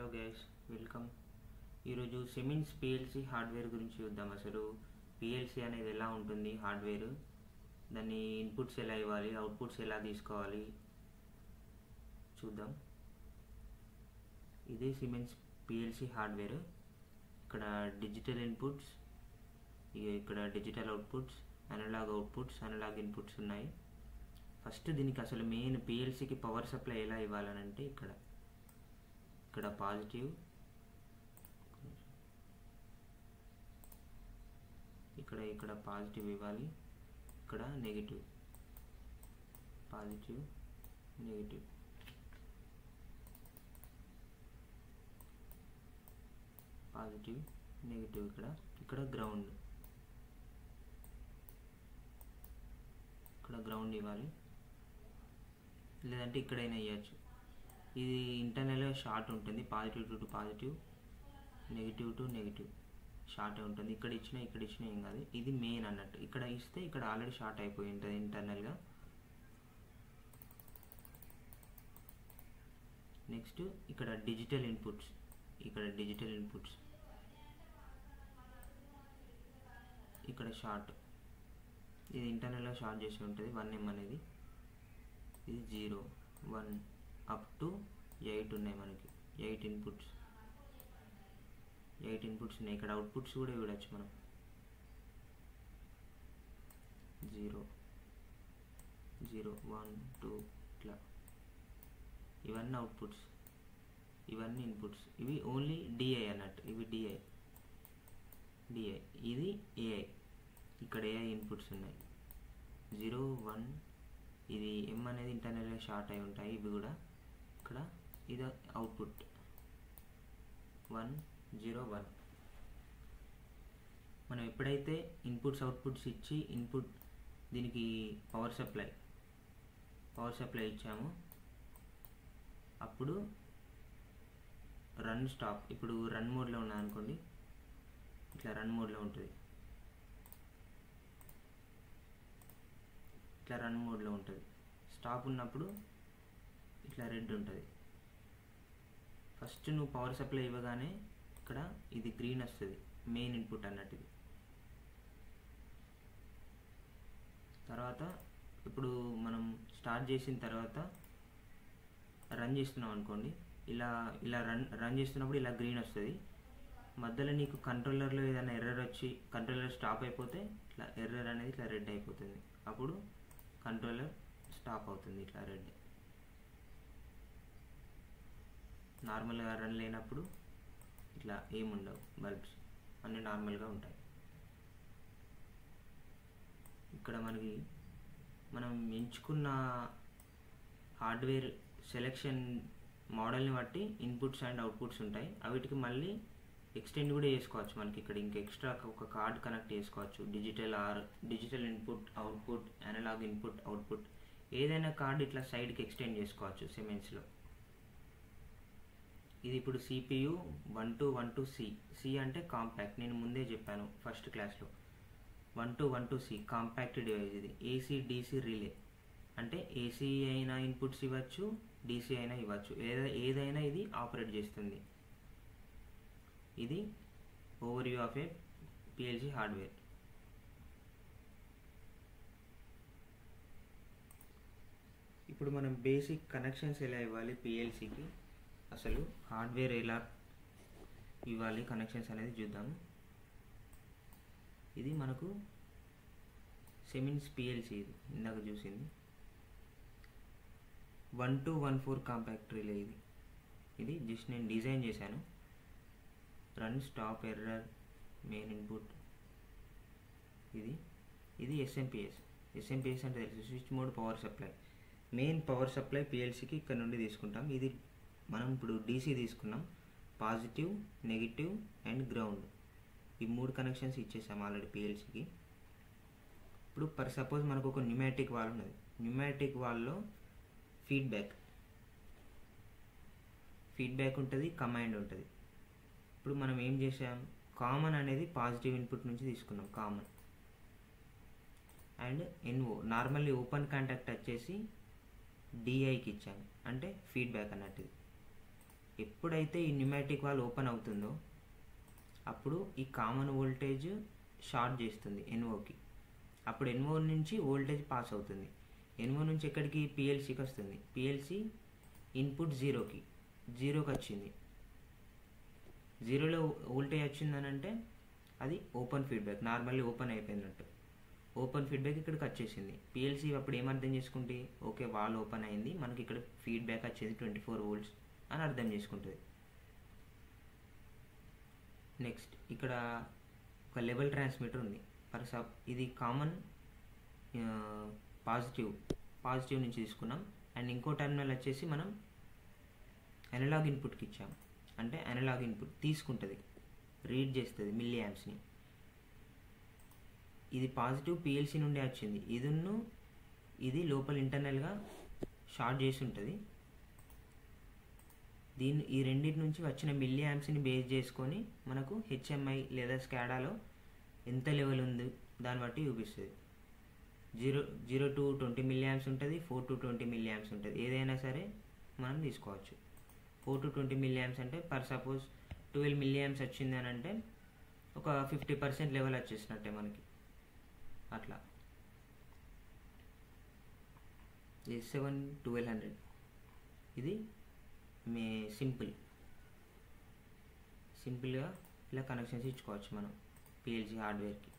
Hello guys, welcome. ఈరోజు siemens PLC hardware గురించి చూద్దాం. అసలు పిఎల్సి అనేది ఎలా ఉంటుంది, హార్డ్వేర్, దాన్ని ఇన్పుట్స్ ఎలా ఇవ్వాలి, అవుట్పుట్స్ ఎలా తీసుకోవాలి చూద్దాం. ఇదే సిమెన్స్ పిఎల్సి హార్డ్వేర్. ఇక్కడ డిజిటల్ ఇన్పుట్స్, ఇక్కడ digital outputs, analog outputs, analog inputs ఉన్నాయి. ఫస్ట్ దీనికి అసలు మెయిన్ పిఎల్సికి పవర్ సప్లై ఎలా ఇవ్వాలనంటే ఇక్కడ పాజిటివ్, ఇక్కడ పాజిటివ్ ఇవ్వాలి, ఇక్కడ negative, positive negative, positive negative, ఇక్కడ గ్రౌండ్, ఇక్కడ గ్రౌండ్ ఇవ్వాలి, లేదంటే ఇక్కడైనా ఇవ్వచ్చు. ఇది ఇంటర్నల్గా షార్ట్ ఉంటుంది, positive to positive, negative to negative short ఉంటుంది. ఇక్కడ ఇచ్చినా ఏం కాదు. ఇది మెయిన్ అన్నట్టు. ఇక్కడ ఇస్తే ఇక్కడ ఆల్రెడీ షార్ట్ అయిపోయి ఉంటుంది ఇంటర్నల్గా. నెక్స్ట్ ఇక్కడ డిజిటల్ ఇన్పుట్స్, ఇక్కడ షార్ట్, ఇది ఇంటర్నల్గా షార్ట్ చేసి ఉంటుంది 1M అనేది. ఇది 0, 1 అప్ టు 8 ఉన్నాయి. మనకి 8 ఇన్పుట్స్ ఉన్నాయి. ఇక్కడ అవుట్పుట్స్ కూడా చూడవచ్చు మనం. 0, 0, 1, 2 ఇట్లా. ఇవన్నీ అవుట్పుట్స్, ఇవన్నీ ఇన్పుట్స్. ఇవి ఓన్లీ డిఐ అన్నట్టు. ఇవి డిఐ, ఇది ఏఐ. ఇక్కడ ఏఐ ఇన్పుట్స్ ఉన్నాయి. 0, 1, ఇది M అనేది ఇంటర్నల్గా షార్ట్ అయి ఉంటాయి. ఇవి కూడా ఇక్కడ ఇది అవుట్పుట్ 1, 0, 1. మనం ఎప్పుడైతే ఇన్పుట్స్ అవుట్పుట్స్ ఇచ్చి దీనికి పవర్ సప్లై ఇచ్చామో అప్పుడు రన్ స్టాప్. ఇప్పుడు రన్ మోడ్లో ఉన్నా అనుకోండి, ఇట్లా రన్ మోడ్లో ఉంటుంది. స్టాప్ ఉన్నప్పుడు ఇట్లా రెడ్ ఉంటుంది. ఫస్ట్ నువ్వు పవర్ సప్లై ఇవ్వగానే ఇక్కడ ఇది గ్రీన్ వస్తుంది, మెయిన్ ఇన్పుట్ అన్నట్టు. ఇది తర్వాత ఇప్పుడు మనం స్టార్ట్ చేసిన తర్వాత రన్ చేస్తున్నాం అనుకోండి, ఇలా రన్ చేస్తున్నప్పుడు ఇలా గ్రీన్ వస్తుంది. మధ్యలో నీకు కంట్రోలర్లో ఏదైనా ఎర్రర్ వచ్చి కంట్రోలర్ స్టాప్ అయిపోతే ఇట్లా ఎర్రర్ అనేది ఇట్లా రెడ్ అయిపోతుంది. అప్పుడు కంట్రోలర్ స్టాప్ అవుతుంది ఇట్లా రెడ్. నార్మల్గా రన్ లేనప్పుడు ఇట్లా ఏముండవు, బల్బ్స్ అన్నీ నార్మల్గా ఉంటాయి. ఇక్కడ మనం ఎంచుకున్న హార్డ్వేర్ సెలెక్షన్ మోడల్ని బట్టి ఇన్పుట్స్ అండ్ అవుట్పుట్స్ ఉంటాయి. అవిటికి మళ్ళీ ఎక్స్టెండ్ కూడా చేసుకోవచ్చు. మనకి ఇక్కడ ఇంకా ఎక్స్ట్రా ఒక కార్డ్ కనెక్ట్ చేసుకోవచ్చు. Digital input, output, analog input, output, ఏదైనా కార్డు ఇట్లా సైడ్కి ఎక్స్టెండ్ చేసుకోవచ్చు సిమెన్స్లో. ఇది ఇప్పుడు CPU 1212C. సి అంటే కాంపాక్ట్. నేను ముందే చెప్పాను ఫస్ట్ క్లాస్లో. 1212C compact device. ఇది AC DC రిలే అంటే AC అయినా ఇన్పుట్స్ ఇవ్వచ్చు, DC అయినా ఇవ్వచ్చు. ఏదైనా ఇది ఆపరేట్ చేస్తుంది. ఇది over view of A PLC hardware. ఇప్పుడు మనం బేసిక్ కనెక్షన్స్ ఎలా ఇవ్వాలి పిఎల్సికి, అసలు హార్డ్వేర్ ఎలా ఇవ్వాలి కనెక్షన్స్ అనేది చూద్దాము. ఇది మనకు సిమెన్స్ పిఎల్సి, ఇది ఇందాక చూసింది 1214 కాంపాక్ట్ రిలే. ఇది జస్ట్ నేను డిజైన్ చేశాను. Run, stop, error, main input. ఇది ఎస్ఎంపిఎస్ అంటే తెలుసు, switch mode power supply. Main power supply పిఎల్సికి ఇక్కడ నుండి తీసుకుంటాం. ఇది మనం ఇప్పుడు DC తీసుకున్నాం. పాజిటివ్, నెగిటివ్ అండ్ గ్రౌండ్, ఈ 3 కనెక్షన్స్ ఇచ్చేసాం ఆల్రెడీ పిఎల్సికి. ఇప్పుడు సపోజ్ మనకు ఒక న్యూమాటిక్ వాల్ ఉన్నది. న్యూమాటిక్ వాల్లో ఫీడ్బ్యాక్ ఉంటుంది, కమాండ్ ఉంటుంది. ఇప్పుడు మనం ఏం చేసాం, కామన్ అనేది పాజిటివ్ ఇన్పుట్ నుంచి తీసుకున్నాం common. And NO normally open contact వచ్చేసి DIకి ఇచ్చాను, అంటే ఫీడ్బ్యాక్ అన్నట్టు. ఎప్పుడైతే ఈ న్యూమాటిక్ వాల్వ్ ఓపెన్ అవుతుందో అప్పుడు ఈ కామన్ వోల్టేజ్ షార్ట్ చేస్తుంది ఎన్ఓకి. అప్పుడు ఎన్ఓ నుంచి వోల్టేజ్ పాస్ అవుతుంది. ఎన్ఓ నుంచి ఎక్కడికి? పిఎల్సీకి వస్తుంది. పిఎల్సీ ఇన్పుట్ జీరోకి వచ్చింది. జీరోలో వోల్టేజ్ వచ్చిందని అంటే అది ఓపెన్ ఫీడ్బ్యాక్, నార్మల్లీ ఓపెన్ అయిపోయినట్టు. ఓపెన్ ఫీడ్బ్యాక్ ఇక్కడికి వచ్చేసింది. పిఎల్సీ అప్పుడు ఏం అర్థం చేసుకుంటే, ఓకే వాల్ ఓపెన్ అయింది, మనకి ఇక్కడ ఫీడ్బ్యాక్ వచ్చేది 24 volts అని అర్థం చేసుకుంటుంది. నెక్స్ట్ ఇక్కడ ఒక లెవెల్ ట్రాన్స్మిటర్ ఉంది. ఇది కామన్ పాజిటివ్ నుంచి తీసుకున్నాం. అండ్ ఇంకో టెర్మినల్ వచ్చేసి మనం అనలాగ్ ఇన్పుట్కి ఇచ్చాం. అంటే అనలాగ్ ఇన్పుట్ తీసుకుంటుంది, రీడ్ చేస్తుంది మిల్లీ యాంప్స్ని. ఇది పాజిటివ్ పిఎల్సీ నుండి వచ్చింది. ఇది లోపల ఇంటర్నల్గా షార్ట్ చేసి ఉంటుంది. ఈ రెండింటి నుంచి వచ్చిన మిల్లీ యాంప్స్ని బేస్ చేసుకొని మనకు హెచ్ఎంఐ లేదా స్కాడాలో ఎంత లెవెల్ ఉంది దాన్ని బట్టి చూపిస్తుంది. 0 to 20 మిల్లీ యాంప్స్ ఉంటుంది, 4 to 20 మిల్లీ యాంప్స్ ఉంటుంది. ఏదైనా సరే మనం తీసుకోవచ్చు. 4 to 20 మిల్లీ యాంప్స్ అంటే సపోజ్ 12 మిల్లీ యాంప్స్ వచ్చింది అని అంటే ఒక 50% లెవెల్ వచ్చేసినట్టే మనకి. అట్లా S7 1200 ఇది సింపుల్గా ఇలా కనెక్షన్స్ ఇచ్చుకోవచ్చు మనం పిఎల్సీ హార్డ్వేర్కి.